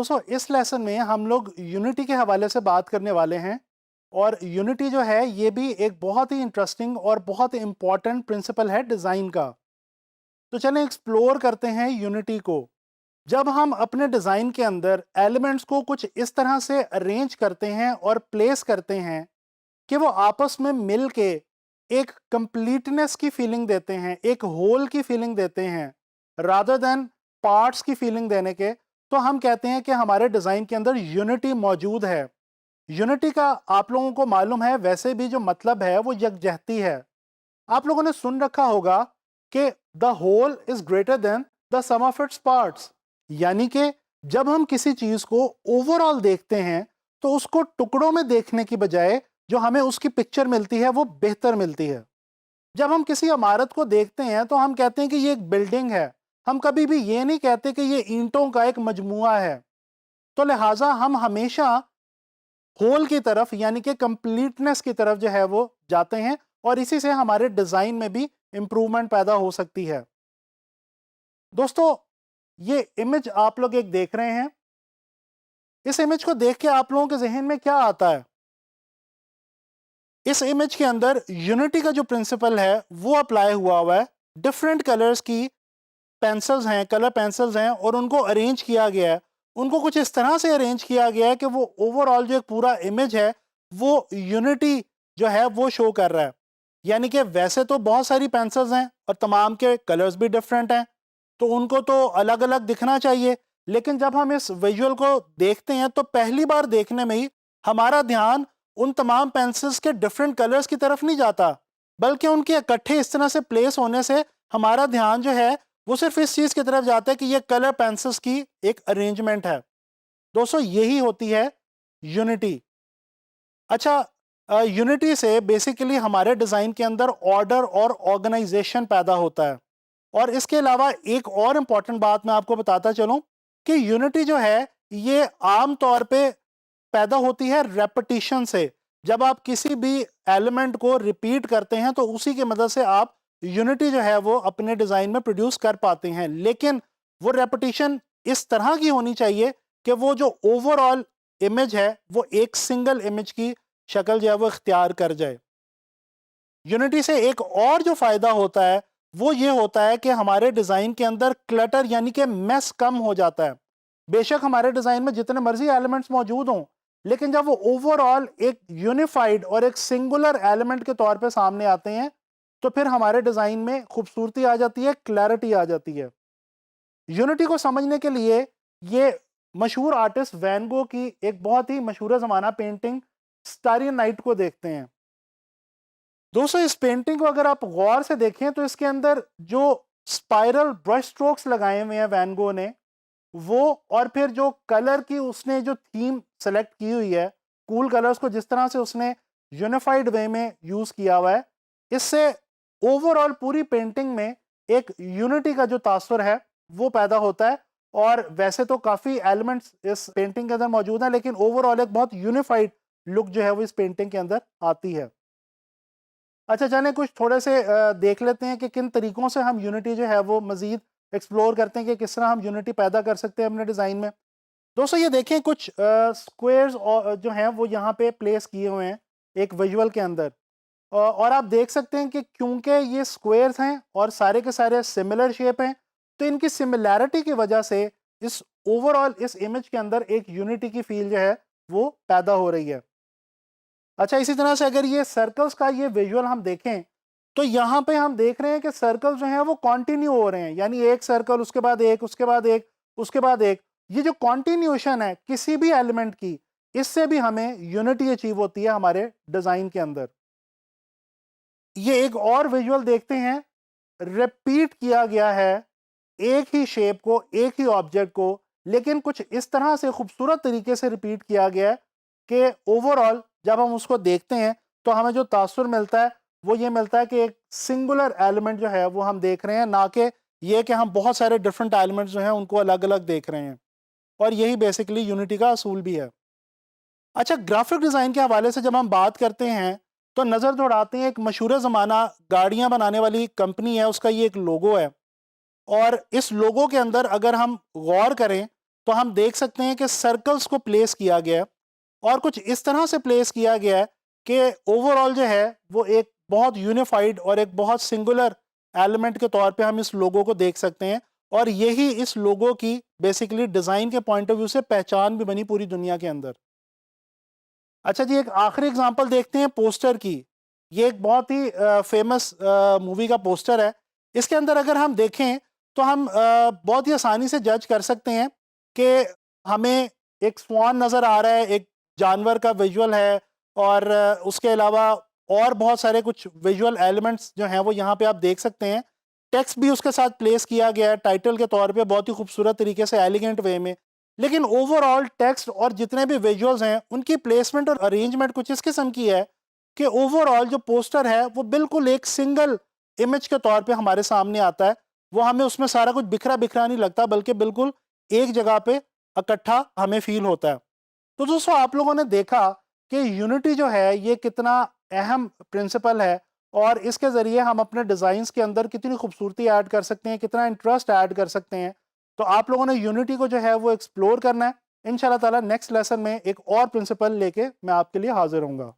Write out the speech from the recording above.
दोस्तों इस लेसन में हम लोग यूनिटी के हवाले से बात करने वाले हैं। और यूनिटी जो है ये भी एक बहुत ही इंटरेस्टिंग और बहुत इंपॉर्टेंट प्रिंसिपल है डिज़ाइन का। तो चलें एक्सप्लोर करते हैं यूनिटी को। जब हम अपने डिज़ाइन के अंदर एलिमेंट्स को कुछ इस तरह से अरेंज करते हैं और प्लेस करते हैं कि वो आपस में मिल के एक कंप्लीटनेस की फीलिंग देते हैं, एक होल की फीलिंग देते हैं, रादर देन पार्ट्स की फीलिंग देने के, तो हम कहते हैं कि हमारे डिज़ाइन के अंदर यूनिटी मौजूद है। यूनिटी का आप लोगों को मालूम है वैसे भी जो मतलब है वो यकजहती है। आप लोगों ने सुन रखा होगा कि the whole is greater than the sum of its parts, यानी कि जब हम किसी चीज को ओवरऑल देखते हैं तो उसको टुकड़ों में देखने की बजाय जो हमें उसकी पिक्चर मिलती है वो बेहतर मिलती है। जब हम किसी इमारत को देखते हैं तो हम कहते हैं कि ये एक बिल्डिंग है, हम कभी भी ये नहीं कहते कि ये ईंटों का एक मजमुआ है। तो लिहाजा हम हमेशा होल की तरफ यानी कि कंप्लीटनेस की तरफ जो है वो जाते हैं, और इसी से हमारे डिजाइन में भी इंप्रूवमेंट पैदा हो सकती है। दोस्तों ये इमेज आप लोग एक देख रहे हैं, इस इमेज को देख के आप लोगों के जहन में क्या आता है? इस इमेज के अंदर यूनिटी का जो प्रिंसिपल है वो अप्लाई हुआ है। डिफरेंट कलर्स की पेंसिल्स हैं, कलर पेंसिल्स हैं, और उनको अरेंज किया गया है। उनको कुछ इस तरह से अरेंज किया गया है कि वो ओवरऑल जो एक पूरा इमेज है वो यूनिटी जो है वो शो कर रहा है। यानी कि वैसे तो बहुत सारी पेंसिल्स हैं और तमाम के कलर्स भी डिफरेंट हैं, तो उनको तो अलग अलग दिखना चाहिए, लेकिन जब हम इस विजुअल को देखते हैं तो पहली बार देखने में ही हमारा ध्यान उन तमाम पेंसिल्स के डिफरेंट कलर्स की तरफ नहीं जाता, बल्कि उनके इकट्ठे इस तरह से प्लेस होने से हमारा ध्यान जो है वो सिर्फ इस चीज की तरफ जाता है कि ये कलर पेंसिल्स की एक अरेंजमेंट है। दोस्तों यही होती है यूनिटी। अच्छा, यूनिटी से बेसिकली हमारे डिजाइन के अंदर ऑर्डर और ऑर्गेनाइजेशन पैदा होता है। और इसके अलावा एक और इंपॉर्टेंट बात मैं आपको बताता चलूं कि यूनिटी जो है ये आम तौर पे पैदा होती है रेपिटिशन से। जब आप किसी भी एलिमेंट को रिपीट करते हैं तो उसी की मदद से आप यूनिटी जो है वो अपने डिजाइन में प्रोड्यूस कर पाते हैं, लेकिन वो रेपिटिशन इस तरह की होनी चाहिए कि वो जो ओवरऑल इमेज है वो एक सिंगल इमेज की शक्ल जो है वो इख्तियार कर जाए। यूनिटी से एक और जो फायदा होता है वो ये होता है कि हमारे डिजाइन के अंदर क्लटर यानी कि मेस कम हो जाता है। बेशक हमारे डिजाइन में जितने मर्जी एलिमेंट्स मौजूद हों, लेकिन जब वो ओवरऑल एक यूनिफाइड और एक सिंगुलर एलिमेंट के तौर पे सामने आते हैं तो फिर हमारे डिजाइन में खूबसूरती आ जाती है, क्लैरिटी आ जाती है। यूनिटी को समझने के लिए ये मशहूर आर्टिस्ट वैन गो की एक बहुत ही मशहूर जमाना पेंटिंग स्टारी नाइट को देखते हैं। दोस्तों इस पेंटिंग को अगर आप गौर से देखें तो इसके अंदर जो स्पाइरल ब्रश स्ट्रोक्स लगाए हुए हैं वैन गो ने, वो और फिर जो कलर की उसने जो थीम सेलेक्ट की हुई है, कूल कलर्स को जिस तरह से उसने यूनिफाइड वे में यूज किया हुआ है, इससे ओवरऑल पूरी पेंटिंग में एक यूनिटी का जो तासुर है वो पैदा होता है। और वैसे तो काफी एलिमेंट्स इस पेंटिंग के अंदर मौजूद हैं, लेकिन ओवरऑल एक बहुत यूनिफाइड लुक जो है वो इस पेंटिंग के अंदर आती है। अच्छा चलें कुछ थोड़े से देख लेते हैं कि किन तरीकों से हम यूनिटी जो है वो मजीद एक्सप्लोर करते हैं कि किस तरह हम यूनिटी पैदा कर सकते हैं अपने डिज़ाइन में। दोस्तों ये देखें कुछ स्क्वेयर्स जो हैं वो यहाँ पे प्लेस किए हुए हैं एक विजुअल के अंदर। और आप देख सकते हैं कि क्योंकि ये स्क्वेयर्स हैं और सारे के सारे सिमिलर शेप हैं, तो इनकी सिमिलैरिटी की वजह से इस ओवरऑल इस इमेज के अंदर एक यूनिटी की फील जो है वो पैदा हो रही है। अच्छा इसी तरह से अगर ये सर्कल्स का ये विजुअल हम देखें तो यहाँ पे हम देख रहे हैं कि सर्कल जो हैं वो कंटिन्यू हो रहे हैं, यानी एक सर्कल उसके बाद एक, उसके बाद एक, उसके बाद एक। ये जो कंटिन्यूएशन है किसी भी एलिमेंट की, इससे भी हमें यूनिटी अचीव होती है हमारे डिजाइन के अंदर। ये एक और विजुअल देखते हैं, रिपीट किया गया है एक ही शेप को, एक ही ऑब्जेक्ट को, लेकिन कुछ इस तरह से खूबसूरत तरीके से रिपीट किया गया है कि ओवरऑल जब हम उसको देखते हैं तो हमें जो तासुर मिलता है वो ये मिलता है कि एक सिंगुलर एलिमेंट जो है वो हम देख रहे हैं, ना कि ये कि हम बहुत सारे डिफरेंट एलिमेंट्स जो हैं उनको अलग अलग देख रहे हैं। और यही बेसिकली यूनिटी का असूल भी है। अच्छा ग्राफिक डिज़ाइन के हवाले से जब हम बात करते हैं तो नज़र दौड़ाते हैं एक मशहूर ज़माना गाड़ियाँ बनाने वाली कंपनी है, उसका ये एक लोगो है। और इस लोगो के अंदर अगर हम गौर करें तो हम देख सकते हैं कि सर्कल्स को प्लेस किया गया है और कुछ इस तरह से प्लेस किया गया है कि ओवरऑल जो है वो एक बहुत यूनिफाइड और एक बहुत सिंगुलर एलिमेंट के तौर पे हम इस लोगो को देख सकते हैं और यही इस लोगो की बेसिकली डिज़ाइन के पॉइंट ऑफ व्यू से पहचान भी बनी पूरी दुनिया के अंदर। अच्छा जी, एक आखिरी एग्जांपल देखते हैं पोस्टर की। ये एक बहुत ही फेमस मूवी का पोस्टर है। इसके अंदर अगर हम देखें तो हम बहुत ही आसानी से जज कर सकते हैं कि हमें एक स्वान नज़र आ रहा है, एक जानवर का विजुअल है और उसके अलावा और बहुत सारे कुछ विजुअल एलिमेंट्स जो हैं वो यहाँ पे आप देख सकते हैं। टेक्स्ट भी उसके साथ प्लेस किया गया है टाइटल के तौर पे बहुत ही खूबसूरत तरीके से, एलिगेंट वे में। लेकिन ओवरऑल टेक्स्ट और जितने भी विजुअल्स हैं उनकी प्लेसमेंट और अरेंजमेंट कुछ इस किस्म की है कि ओवरऑल जो पोस्टर है वो बिल्कुल एक सिंगल इमेज के तौर पे हमारे सामने आता है। वो हमें उसमें सारा कुछ बिखरा बिखरा नहीं लगता बल्कि बिल्कुल एक जगह पे इकट्ठा हमें फील होता है। तो दोस्तों, आप लोगों ने देखा कि यूनिटी जो है ये कितना अहम प्रिंसिपल है और इसके ज़रिए हम अपने डिज़ाइंस के अंदर कितनी खूबसूरती ऐड कर सकते हैं, कितना इंटरेस्ट ऐड कर सकते हैं। तो आप लोगों ने यूनिटी को जो है वो एक्सप्लोर करना है। इंशाल्लाह ताला नेक्स्ट लेसन में एक और प्रिंसिपल लेके मैं आपके लिए हाजिर होऊंगा।